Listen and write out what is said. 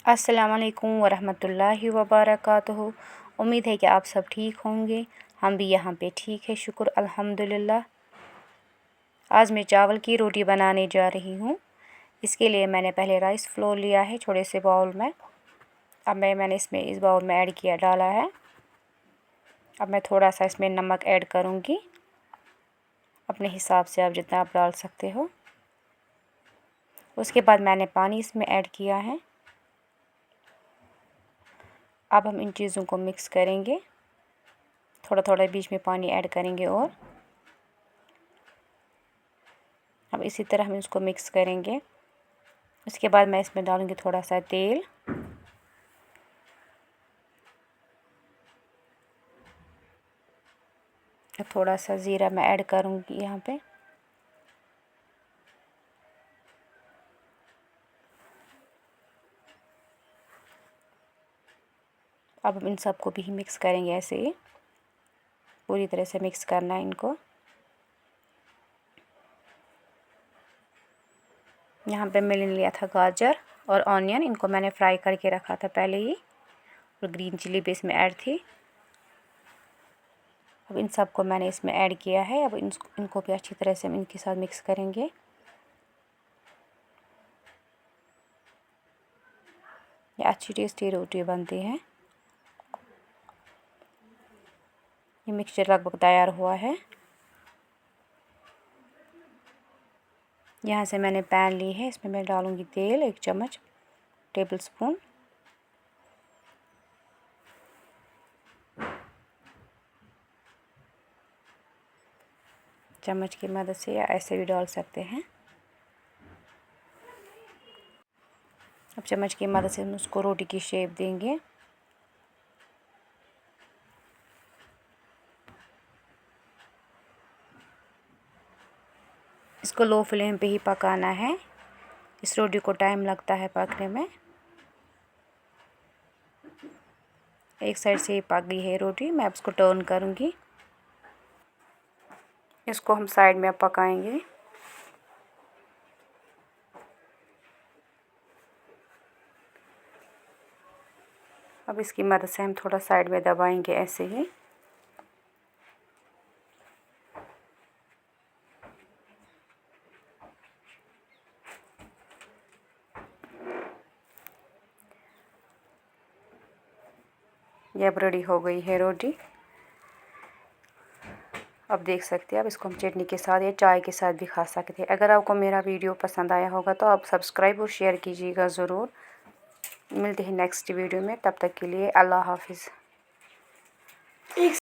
अस्सलामुअलैकुम वरहमतुल्लाहि वबरकातुहू। उम्मीद है कि आप सब ठीक होंगे। हम भी यहाँ पे ठीक है, शुक्र अल्हम्दुलिल्लाह। आज मैं चावल की रोटी बनाने जा रही हूँ। इसके लिए मैंने पहले राइस फ्लोर लिया है छोटे से बाउल में। अब मैंने इसमें इस बाउल में ऐड किया डाला है। अब मैं थोड़ा सा इसमें नमक ऐड करूँगी, अपने हिसाब से आप जितना आप डाल सकते हो। उसके बाद मैंने पानी इसमें ऐड किया है। अब हम इन चीज़ों को मिक्स करेंगे, थोड़ा थोड़ा बीच में पानी ऐड करेंगे और अब इसी तरह हम इसको मिक्स करेंगे। उसके बाद मैं इसमें डालूँगी थोड़ा सा तेल, थोड़ा सा ज़ीरा मैं ऐड करूँगी यहाँ पे। अब हम इन सबको भी मिक्स करेंगे, ऐसे ही पूरी तरह से मिक्स करना है इनको। यहाँ पे मैंने लिया था गाजर और ऑनियन, इनको मैंने फ्राई करके रखा था पहले ही, और ग्रीन चिली भी इसमें ऐड थी। अब इन सबको मैंने इसमें ऐड किया है। अब इनको भी अच्छी तरह से हम इनके साथ मिक्स करेंगे। ये अच्छी टेस्टी रोटी बनती है। ये मिक्सचर लगभग तैयार हुआ है। यहाँ से मैंने पैन ली है, इसमें मैं डालूँगी तेल 1 चम्मच टेबल स्पून। चम्मच की मदद से या ऐसे भी डाल सकते हैं। अब चम्मच की मदद से हम उसको रोटी की शेप देंगे। इसको लो फ्लेम पे ही पकाना है। इस रोटी को टाइम लगता है पकने में। एक साइड से पक गई है रोटी, मैं अब इसको टर्न करूँगी। इसको हम साइड में अब पकाएंगे। अब इसकी मदद से हम थोड़ा साइड में दबाएंगे, ऐसे ही। ये अब रेडी हो गई है रोटी। अब देख सकते हैं, अब इसको हम चटनी के साथ या चाय के साथ भी खा सकते हैं। अगर आपको मेरा वीडियो पसंद आया होगा तो आप सब्सक्राइब और शेयर कीजिएगा ज़रूर। मिलते हैं नेक्स्ट वीडियो में, तब तक के लिए अल्लाह हाफिज़।